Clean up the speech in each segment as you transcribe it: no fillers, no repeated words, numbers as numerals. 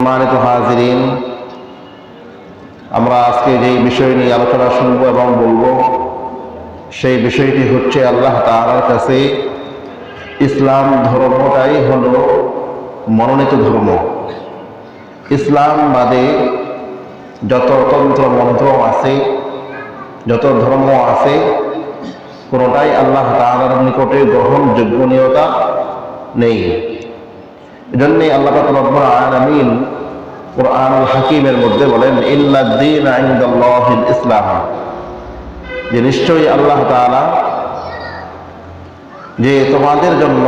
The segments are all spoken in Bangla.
সম্মানিত হাজিরিন, আমরা আজকে যেই বিষয় নিয়ে আলোচনা শুনবো এবং বলবো সেই বিষয়টি হচ্ছে আল্লাহ তাআলার কাছে ইসলাম ধর্মটাই হলো মনোনীত ধর্ম। ইসলাম বাদে যত তন্ত্র মন্ত্র আছে, যত ধর্ম আছে, কোনোটাই আল্লাহ তাআলার নিকটে গ্রহণযোগ্যতা নেই। এজন্যে আল্লাহ রব্বুল আলামিন কুরআনুল হাকিমের মধ্যে বলেন, ইন্নাদ-দীনা ইনদাল্লাহিল ইসলাম, যে নিশ্চয়ই আল্লাহ তাআলা যে তোমাদের জন্য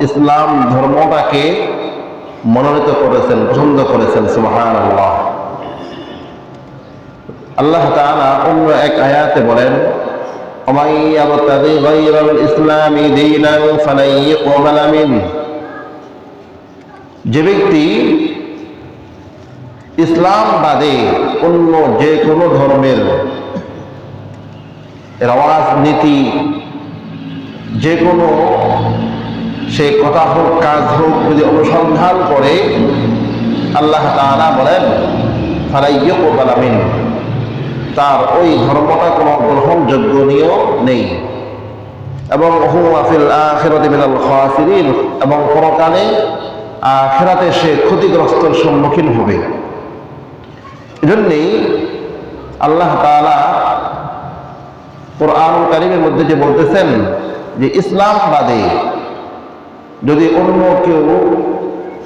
ইসলাম ধর্মটাকে মনোনীত করেছেন, পছন্দ করেছেন। সুবহানাল্লাহ। আল্লাহ তাআলা অন্য এক আয়াতে বলেন, ওমাই ইয়াবতাগি গায়রাল ইসলামি দীনান ফালাই ইউকবালা মিনহু, যে ব্যক্তি ইসলাম বাদে অন্য যে কোনো ধর্মের রেওয়াজ নীতি, যে কোনো সে কথা হোক কাজ হোক যদি অনুসন্ধান করে, আল্লাহ তাআলা বলেন ফালাই ইউকবালা মিনহু, তার ওই ধর্মটা কোনো গ্রহণযোগ্যনীয় নেই, এবং হুয়া ফিল আখিরাতি মিনাল খাসিরিন, এবং পরকালে আখিরাতে সে ক্ষতিগ্রস্তর সম্মুখীন হবে। এজন্যই আল্লাহ তাআলা কুরআনুল কারীমের মধ্যে যে বলতেছেন যে ইসলাম বাদে যদি অন্য কেউ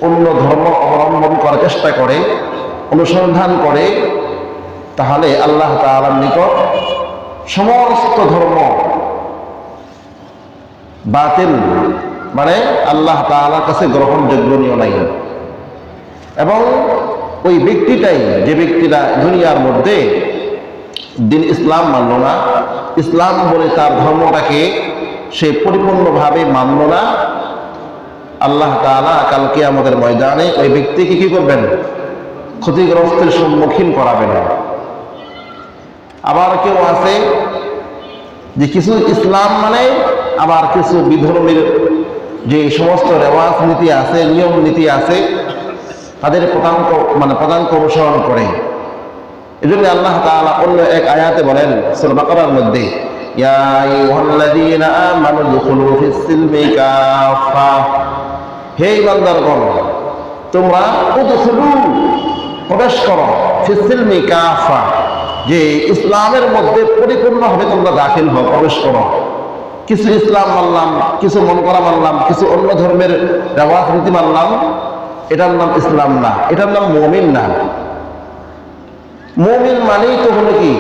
অন্য ধর্ম অবলম্বন করার চেষ্টা করে, অনুসন্ধান করে, তাহলে আল্লাহ তাআলার নিকট সমস্ত ধর্ম বাতিল, মানে আল্লাহ তাআলার কাছে গ্রহণযোগ্যনীয় নাই। এবং ওই ব্যক্তিটাই, যে ব্যক্তিরা দুনিয়ার মধ্যে দিন ইসলাম মানল না, ইসলাম বলে তার ধর্মটাকে সে পরিপূর্ণভাবে মানল না, আল্লাহ তাআলা কাল কিয়ামতের ময়দানে ওই ব্যক্তিকে কি করবেন? ক্ষতিগ্রস্তের সম্মুখীন করাবেন। আবার কেউ আছে যে কিছু ইসলাম মানে, আবার কিছু বিধর্মীর যে সমস্ত রেওয়াজ নীতি আছে, নিয়ম নীতি আছে, তাদের পদাঙ্ক অনুসরণ করে। এই জন্য আল্লাহ তাআলা অন্য এক আয়াতে বলেন সূরা বাকারার মধ্যে, ইয়া আইয়ুহাল্লাযীনা আমানু দুখুলু ফিস-সিলমি কাফা, হে ঈমানদারগণ তোমরা উদখুলু প্রবেশ করো, ফিস-সিলমি কাফা, যে ইসলামের মধ্যে পরিপূর্ণভাবে তোমরা দাখিল হও, প্রবেশ করো। কিছু ইসলাম মানলাম, কিছু মন করা মানলাম, কিছু অন্য ধর্মের রেওয়াজ নীতি মানলাম, এটার নাম ইসলাম না, এটার নাম মুমিন না। মুমিন মানেই তো হলো কি?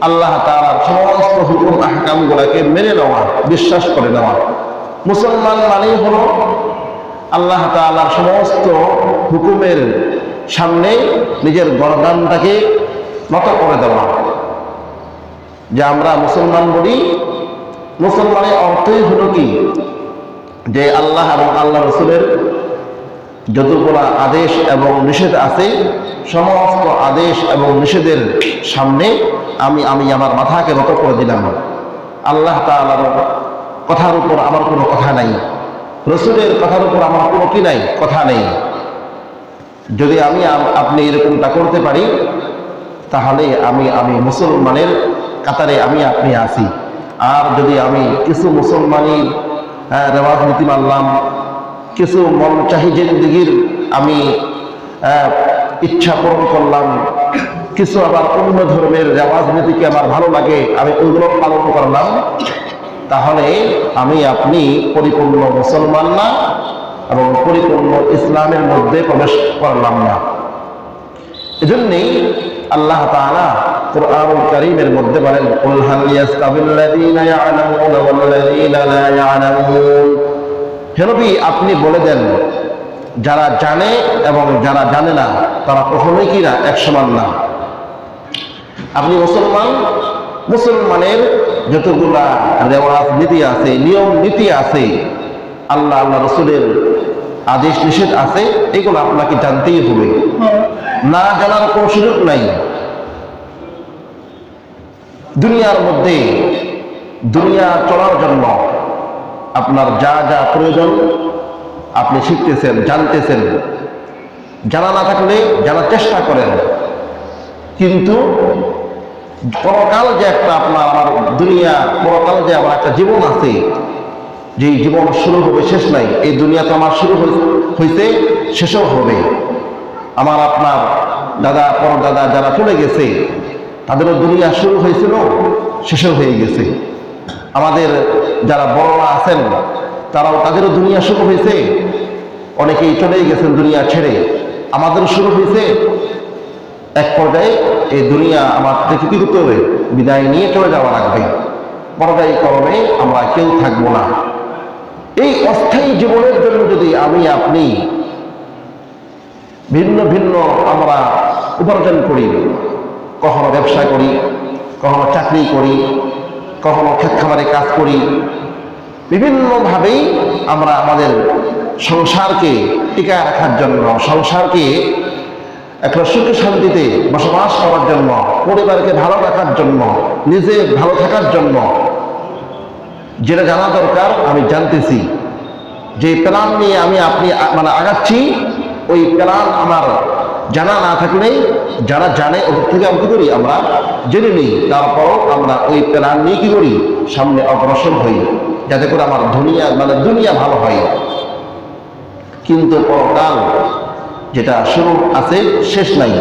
আল্লাহ তাআলার সমস্ত হুকুম আহকাম গুলাকে মেনে নেওয়া, বিশ্বাস করে নেওয়া। মুসলমান মানেই হলো আল্লাহ তাআলার সমস্ত হুকুমের সামনে নিজের গর্দানটাকে নত করে দেওয়া। যে আমরা মুসলমান বলি, মুসলমানের অর্থই হলো কি? যে আল্লাহ এবং আল্লাহ রসুলের যতগুলো আদেশ এবং নিষেধ আছে, সমস্ত আদেশ এবং নিষেধের সামনে আমি আমার মাথাকে নত করে দিলাম। আল্লাহ তাআলার কথার উপর আমার কোনো কথা নাই, রসুলের কথার উপর আমার কোনো কি নাই, কথা নেই। যদি আপনি এরকমটা করতে পারি, তাহলে আমি মুসলমানের কাতারে আপনি আছি। আর যদি আমি কিছু মুসলমানি রেওয়াজ নীতি মানলাম, কিছু মন চাহি জিন্দেগির আমি ইচ্ছা পূরণ করলাম, কিছু আবার অন্য ধর্মের রেওয়াজ নীতিকে আমার ভালো লাগে, আমি ওইগুলো পালন করলাম, তাহলে আপনি পরিপূর্ণ মুসলমান না এবং পরিপূর্ণ ইসলামের মধ্যে প্রবেশ করলাম না। এজন্যই আল্লাহ তাআলা কুরআনুল কারীমের মধ্যে বলেন, কুল হাল ইয়াস্তাবিল্লাযীনা ইয়া'লামুনা ওয়াল্লাযীনা লা ইয়া'লামুন, হে নবী আপনি বলে দেন, যারা জানে এবং যারা জানে না তারা কখনোই কি না, এক সমান না। আপনি মুসলমানের যতগুলা রেওয়াজ নীতি আছে, নিয়ম নীতি আছে, আল্লাহ রসুলের আদেশ নিষেধ আছে, এগুলো আপনাকে জানতেই হবে, না জানার কোনো সুযোগ নাই। দুনিয়ার মধ্যে দুনিয়া চলার জন্য আপনার যা যা প্রয়োজন আপনি শিখতেছেন, জানতেছেন, জানা না থাকলে জানার চেষ্টা করেন। কিন্তু পরকাল যে একটা আপনার আমার দুনিয়া, পরকাল যে আমার একটা জীবন আছে, যে জীবন শুরু হবে শেষ নাই। এই দুনিয়া তো আমার শুরু হইতে শেষও হবে। আমার আপনার দাদা পরদাদা যারা চলে গেছে তাদেরও দুনিয়া শুরু হয়েছিল, শেষও হয়ে গেছে। আমাদের যারা বড়রা আছেন তারাও তাদেরও দুনিয়া শুরু হয়েছে, অনেকেই চলেই গেছেন দুনিয়া ছেড়ে। আমাদেরও শুরু হয়েছে। এক পর্যায়ে এই দুনিয়া আমার থেকে কি করতে হবে? বিদায় নিয়ে চলে যাওয়া লাগবে। পর্যায় ক্রমে আমরা কেউ থাকবো না। এই অস্থায়ী জীবনের জন্য যদি আমি আপনি ভিন্ন ভিন্ন আমরা উপার্জন করি, কখনো ব্যবসা করি, কখনো চাকরি করি, কখনো ক্ষেত খামারে কাজ করি, বিভিন্নভাবেই আমরা আমাদের সংসারকে টিকায় রাখার জন্য, সংসারকে একটা সুখে শান্তিতে বসবাস করার জন্য, পরিবারকে ভালো রাখার জন্য, নিজে ভালো থাকার জন্য যেটা জানা দরকার আমি জানতেছি। যে প্ল্যান নিয়ে আমি আপনি মানে আগাচ্ছি, ওই প্ল্যান আমার জানা না থাকলেই যারা জানে ওদের থেকে আমি কি করি? আমরা জেনে নিই। তারপরও আমরা ওই প্ল্যান নিয়ে কি করি? সামনে অগ্রসর হই, যাতে করে আমার দুনিয়া ভালো হয়। কিন্তু পরকাল যেটা শুরু আছে শেষ নাই।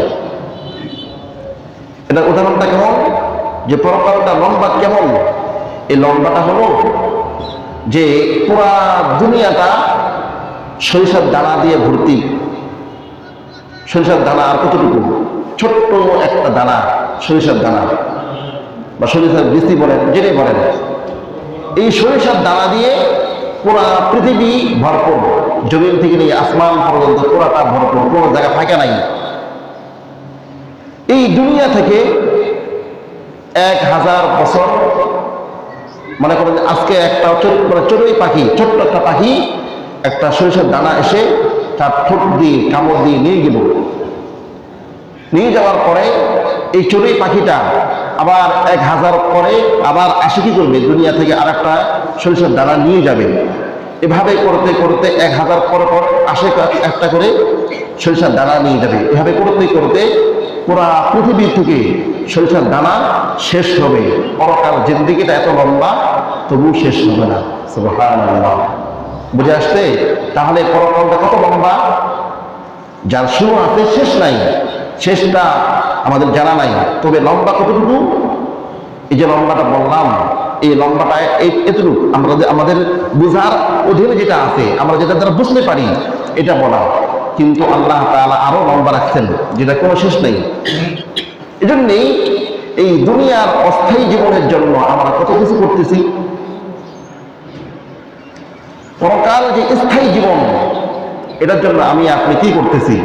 এটা উদাহরণটা কেমন? যে পরকালটা লম্বা কেমন? এই লম্বাটা হলো যে পুরা দুনিয়াটা সরিষার দানা দিয়ে ভর্তি। সরিষার দানা আর কতটুকু? ছোট্ট একটা দানা, সরিষার দানা বা সরিষার বীজ বলেন, যেটা বলেন। এই সরিষার দানা দিয়ে পুরা পৃথিবী ভরপুর, জমিন থেকে নিয়ে আসমান পর্যন্ত পুরাটা ভরপুর, কোনো জায়গা ফাঁকা নাই। এই দুনিয়া থেকে 1000 বছর, মনে করেন আজকে একটা চড়ুই পাখি, ছোট্ট একটা পাখি একটা সরিষার দানা এসে তার ঠোঁট দিয়ে কামড় দিয়ে নিয়ে গেল। নিয়ে যাওয়ার পরে এই চড়ুই পাখিটা আবার 1000 পরে আবার আসে কি করবে? দুনিয়া থেকে আর একটা সরিষার দানা নিয়ে যাবে। এভাবে করতে করতে 1000 পর আসে একটা করে সরিষার দানা নিয়ে যাবে। এভাবে করতে করতে পুরা পৃথিবী থেকে সরিষার দানা শেষ হবে। পরকাল জিন্দেগিটা এত লম্বা, তবু শেষ হবে না। সুবহানাল্লাহ। বুঝে আসছে? তাহলে পরকালটা কত লম্বা? যার শুরু আছে শেষ নাই, শেষটা আমাদের জানা নাই। তবে লম্বা কতটুকু? এই যে লম্বাটা বললাম, এই লম্বাটা এতটুকু আমরা আমাদের বুঝার অধীনে যেটা আছে, আমরা যেটা দ্বারা বুঝতে পারি এটা বলা। কিন্তু আল্লাহ তাআলা আরো লম্বা রাখছেন, যেটা কোনো শেষ নেই। এজন্যই এই দুনিয়ার অস্থায়ী জীবনের জন্য আমরা কত কিছু করতেছি। পরকাল যে স্থায়ী জীবন, এটার জন্য আমি আপনি কি করতেছি?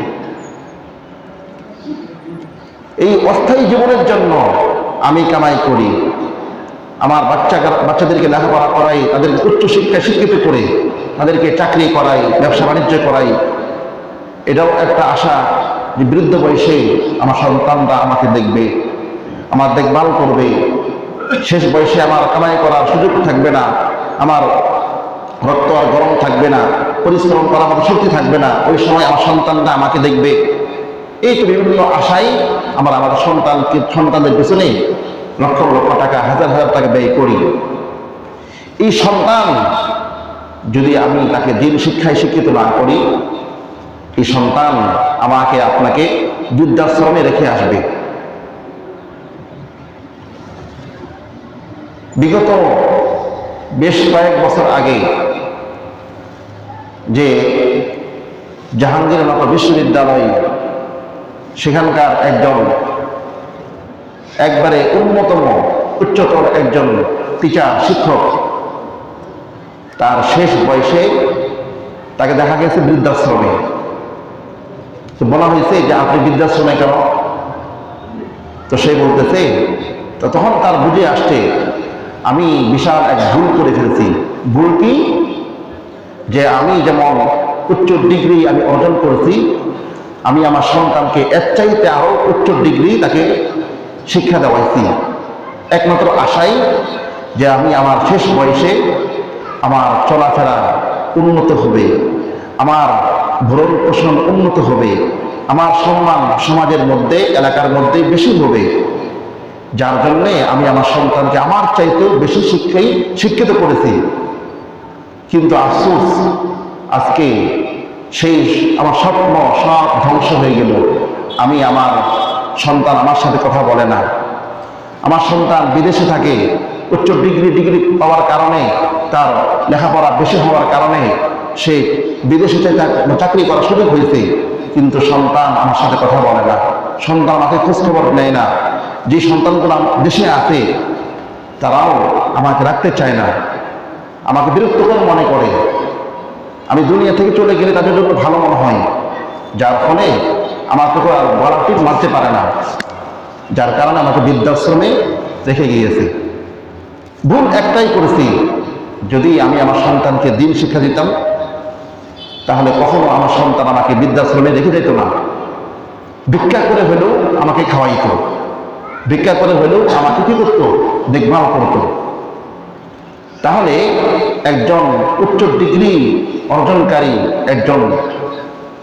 এই অস্থায়ী জীবনের জন্য আমি কামাই করি, আমার বাচ্চাদেরকে লেখাপড়া করাই, তাদেরকে উচ্চ শিক্ষায় শিক্ষিত করে তাদেরকে চাকরি করাই, ব্যবসা বাণিজ্য করাই। এটাও একটা আশা যে বৃদ্ধ বয়সে আমার সন্তানরা আমাকে দেখবে, আমার দেখভাল করবে। শেষ বয়সে আমার কামাই করার সুযোগ থাকবে না, আমার রক্ত আর গরম থাকবে না, পরিশ্রম করার মতো শক্তি থাকবে না। ওই সময় আমার সন্তানরা আমাকে দেখবে। এই তো বিভিন্ন আশাই আমরা আমাদের সন্তানদের পেছনে লক্ষ লক্ষ টাকা, হাজার হাজার টাকা ব্যয় করি। এই সন্তান যদি আমি তাকে দিন শিক্ষায় শিক্ষিত না করি, এই সন্তান আমাকে আপনাকে বৃদ্ধাশ্রমে রেখে আসবে। বিগত বেশ কয়েক বছর আগে যে জাহাঙ্গীরনগর বিশ্ববিদ্যালয়, সেখানকার একজন একবারে উন্নতম উচ্চতর একজন টিচার, শিক্ষক, তার শেষ বয়সে তাকে দেখা গেছে বৃদ্ধাশ্রমে। তো বলা হয়েছে যে আপনি বৃদ্ধাশ্রমে কেন? তো সে বলতেছে, তো তখন তার বুঝে আসছে আমি বিশাল এক ভুল করে ফেলছি। ভুল কি? যে আমি যেমন উচ্চ ডিগ্রি আমি অর্জন করেছি, আমি আমার সন্তানকে এর চাইতে আরো উচ্চ ডিগ্রি তাকে শিক্ষা দেওয়াইছি, একমাত্র আশাই যে আমি আমার শেষ বয়সে আমার চলাফেরা উন্নত হবে, আমার ভরণ পোষণ উন্নত হবে, আমার সম্মান সমাজের মধ্যে, এলাকার মধ্যে বেশি হবে, যার জন্যে আমি আমার সন্তানকে আমার চাইতেও বেশি শিক্ষিত করেছি। কিন্তু আফসোস, আজকে সেই আমার স্বপ্ন সব ধ্বংস হয়ে গেল। আমার সন্তান আমার সাথে কথা বলে না, আমার সন্তান বিদেশে থাকে, উচ্চ ডিগ্রি পাওয়ার কারণে, তার লেখাপড়া বেশি হওয়ার কারণে সে বিদেশে চাকরি করার সুযোগ হয়েছে, কিন্তু সন্তান আমার সাথে কথা বলে না, সন্তান আমাকে খোঁজখবর নেয় না। যে সন্তানগুলো দেশে আছে তারাও আমাকে রাখতে চায় না, আমাকে বিরক্তকর মনে করে। আমি দুনিয়া থেকে চলে গেলে তাদের জন্য ভালো মনে হয়, যার ফলে আমাকে আর গলা টিপ মারতে পারে না, যার কারণে আমাকে বৃদ্ধাশ্রমে রেখে গিয়েছে। ভুল একটাই করেছি, যদি আমি আমার সন্তানকে দিন শিক্ষা দিতাম তাহলে কখনো আমার সন্তান আমাকে বৃদ্ধাশ্রমে রেখে যেত না। ভিক্ষা করে হলেও আমাকে খাওয়াইত, ভিক্ষা করে হলেও আমাকে কি করতো, দেখভাল করতো। তাহলে একজন উচ্চ ডিগ্রি অর্জনকারী, একজন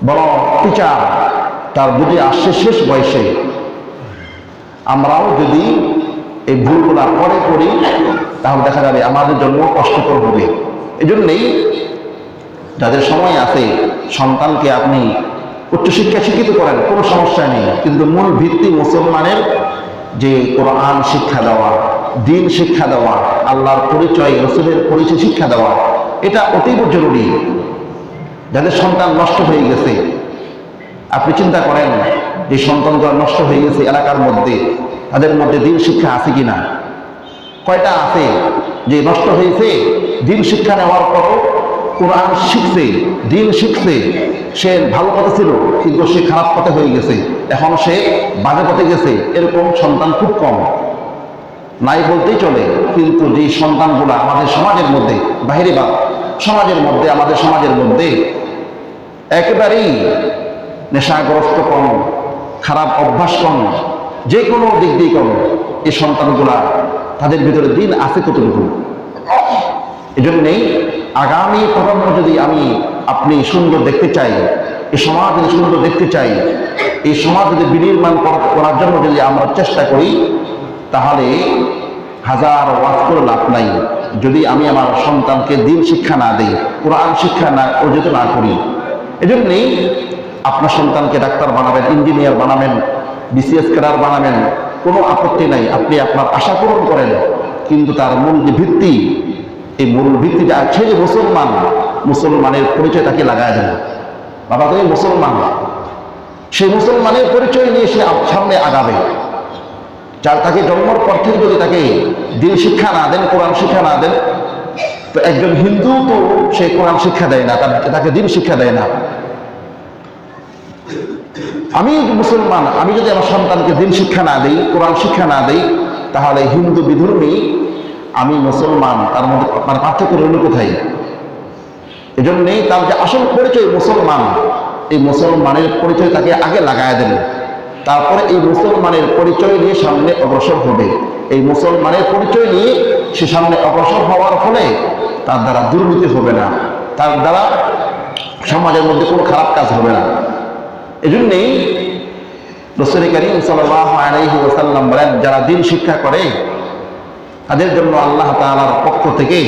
বড় টিচার, তার বুঝে আসছে শেষ বয়সে, আমরাও যদি এই ভুলগুলা পরে করি তাহলে দেখা যাবে আমাদের জন্য কষ্টকর হবে। এই জন্যেই যাদের সময় আছে, সন্তানকে আপনি উচ্চশিক্ষা শিক্ষিত করেন, কোনো সমস্যা নেই, কিন্তু মূল ভিত্তি মুসলমানের যে কোরআন শিক্ষা দেওয়া, দিন শিক্ষা দেওয়া, আল্লাহর পরিচয়, রসুলের পরিচয় শিক্ষা দেওয়া, এটা অতীব জরুরি। যাদের সন্তান নষ্ট হয়ে গেছে, আপনি চিন্তা করেন যে সন্তানগুলো নষ্ট হয়ে গেছে এলাকার মধ্যে, তাদের মধ্যে দিন শিক্ষা আছে কিনা? কয়টা আছে যে নষ্ট হয়েছে, দিন শিক্ষা নেওয়ার পরও কোরআন শিখছে, দিন শিখছে, সে ভালো পথে ছিল কিন্তু সে খারাপ পথে হয়ে গেছে, এখন সে বাজে পথে গেছে, এরকম সন্তান খুব কম, নাই বলতেই চলে। কিন্তু যে সন্তানগুলো আমাদের সমাজের মধ্যে, বাহিরে বা সমাজের মধ্যে, আমাদের সমাজের মধ্যে একেবারেই নেশাগ্রস্ত কম, খারাপ অভ্যাস কম, যে কোনো দিক দিয়ে কম, এই সন্তানগুলা তাদের ভিতরে দিন আছে কতটুকু? এজন্যেই আগামী প্রজন্ম যদি আপনি সুন্দর দেখতে চাই, এই সমাজ যদি সুন্দর দেখতে চাই, এই সমাজ যদি বিনির্মাণ করার জন্য যদি আমরা চেষ্টা করি, তাহলে হাজার ওয়াজ করে লাভ নাই যদি আমি আমার সন্তানকে দিন শিক্ষা না দিই, কোরআন শিক্ষা না অর্জিত না করি। এজন্যই আপনার সন্তানকে ডাক্তার বানাবেন, ইঞ্জিনিয়ার বানাবেন, বিসিএস ক্যাডার বানাবেন, কোনো আপত্তি নাই, আপনি আপনার আশা পূরণ করেন, কিন্তু তার মূল যে ভিত্তি, এই মূল ভিত্তিটা আছে যে মুসলমান, মুসলমানের পরিচয় তাকে লাগায় দেন। বাবা তুমি মুসলমান, সেই মুসলমানের পরিচয় নিয়ে সে সামনে আগাবে। যার তাকে জন্মের পর থেকে যদি তাকে দিন শিক্ষা না দেন, কোরআন শিক্ষা না দেন, তো একজন হিন্দু তো সে কোরআন শিক্ষা দেয় না, তাকে দিন শিক্ষা দেয় না। আমি মুসলমান, আমি যদি আমার সন্তানকে দিন শিক্ষা না দিই, কোরআন শিক্ষা না দিই, তাহলে হিন্দু বিধর্মী, আমি মুসলমান, তার মধ্যে মানে পার্থক্য রইল কোথায়? এজন্যই তার যে আসল পরিচয় মুসলমান, এই মুসলমানের পরিচয় তাকে আগে লাগায় দেন, তারপরে এই মুসলমানের পরিচয় নিয়ে সামনে অগ্রসর হবে। এই মুসলমানের পরিচয় নিয়ে সে সামনে অগ্রসর হওয়ার ফলে তার দ্বারা দুর্নীতি হবে না, তার দ্বারা সমাজের মধ্যে কোনো খারাপ কাজ হবে না। এজন্যই রাসূল কারীম সাল্লাল্লাহু আলাইহি ওয়াসাল্লাম বলেন, যারা দিন শিক্ষা করে তাদের জন্য আল্লাহ তাআলার পক্ষ থেকে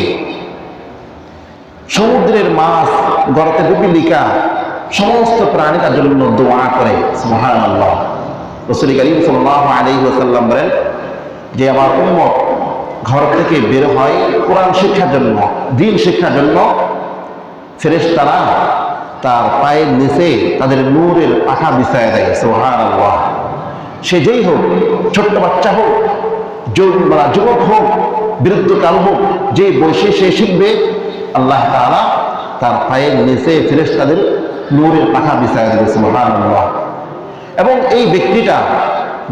সমুদ্রের মাছ, গর্তে পিপীলিকা, সমস্ত প্রাণী তার জন্য দোয়া করে। সুবহানাল্লাহ। রাসূল কারীম সাল্লাল্লাহু আলাইহি ওয়াসাল্লাম বলেন যে আমার উম্মত ঘর থেকে বের হয় কোরআন শিক্ষার জন্য, দিন শিক্ষার জন্য, ফেরেশতারা তার পায়ের নিচে তাদের নূরের পাখা বিছায় দেয়। সুবহানাল্লাহ। সে যেই হোক, ছোট্ট বাচ্চা হোক, যুবক হোক, বৃদ্ধকাল হোক, যে বয়সে সে শিখবে, আল্লাহ তাআলা তার পায়ের নিচে ফেরেশতাদের নূরের পাখা বিছায় দেবে। সুবহানাল্লাহ। এবং এই ব্যক্তিটা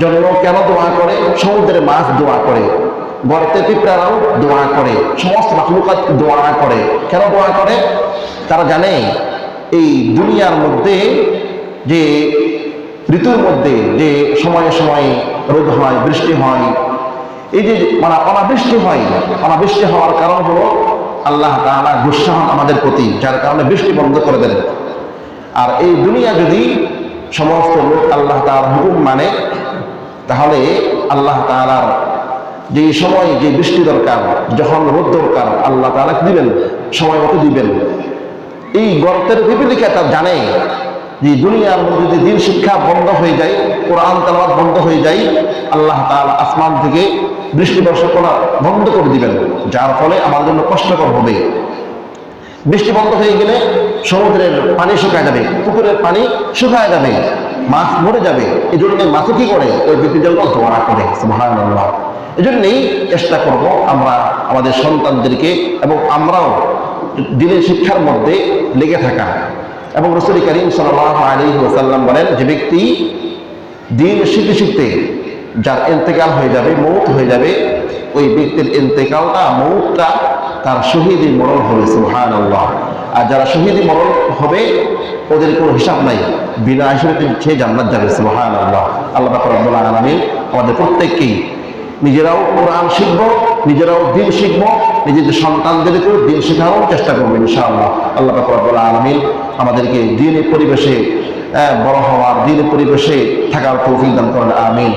জন্য কেন দোয়া করে? সমুদ্রের মাছ দোয়া করে, গর্তে পিঁপড়ারাও দোয়া করে, সমস্ত মাখলুকাত দোয়া করে। কেন দোয়া করে? তারা জানে এই দুনিয়ার মধ্যে যে ঋতুর মধ্যে যে সময়ে সময়ে রোদ হয়, বৃষ্টি হয়, এই যে অনাবৃষ্টি হয়, অনাবৃষ্টি হওয়ার কারণ হলো আল্লাহ তাআলা গুসা হন আমাদের প্রতি, যার কারণে বৃষ্টি বন্ধ করে দেন। আর এই দুনিয়া যদি সমস্ত লোক আল্লাহ তাআলার হুকুম মানে, তাহলে আল্লাহ তাআলার যে সময় যে বৃষ্টি দরকার, যখন রোদ দরকার, আল্লাহ তাআলা দিবেন, সময় মতো দিবেন। এই গর্তের পিপীলিকাটা জানে যে দুনিয়ার মধ্যে যদি দিন শিক্ষা বন্ধ হয়ে যায়, কোরআন তেলাওয়াত বন্ধ হয়ে যায়, আল্লাহ তাআলা আসমান থেকে বৃষ্টি বর্ষণ করা বন্ধ করে দিবেন, যার ফলে আমাদের জন্য কষ্টকর হবে। বৃষ্টি বন্ধ হয়ে গেলে সমুদ্রের পানি শুকায় যাবে, পুকুরের পানি শুকায় যাবে, মাছ মরে যাবে। এই জন্য মাছ কি করে? ওই বিপদের দোয়া করে। সুবহানাল্লাহ। এই জন্যই চেষ্টা করব আমরা আমাদের সন্তানদেরকে এবং আমরাও দিনের শিক্ষার মধ্যে লেগে থাকা। এবং রাসূল করিম সাল্লাল্লাহু আলাইহি ওয়াসাল্লাম বলেন, যে ব্যক্তি দিন শিখতে শিখতে যার ইন্তেকাল হয়ে যাবে, মৌত হয়ে যাবে, ওই ব্যক্তির ইন্তেকালটা, মৌতটা তার শহীদি মরণ হবে। সুবহানাল্লাহ। আর যারা শহীদি মরণ হবে ওদের কোনো হিসাব নাই, বিনা হিসেবে সে জান্নাত যাবে। সুবহানাল্লাহ। আল্লাহ পাক রব্বুল আলামিন আমাদের প্রত্যেককেই নিজেরাও কোরআন শিখব, নিজেরাও দিন শিখব, নিজেদের সন্তানদেরকেও দিন শেখানোর চেষ্টা করবো ইনশাআল্লাহ। আল্লাহ পাক রব্বুল আলামিন আমাদেরকে দিনের পরিবেশে বড় হওয়ার, দিনের পরিবেশে থাকার তৌফিক দান করেন। আমিন।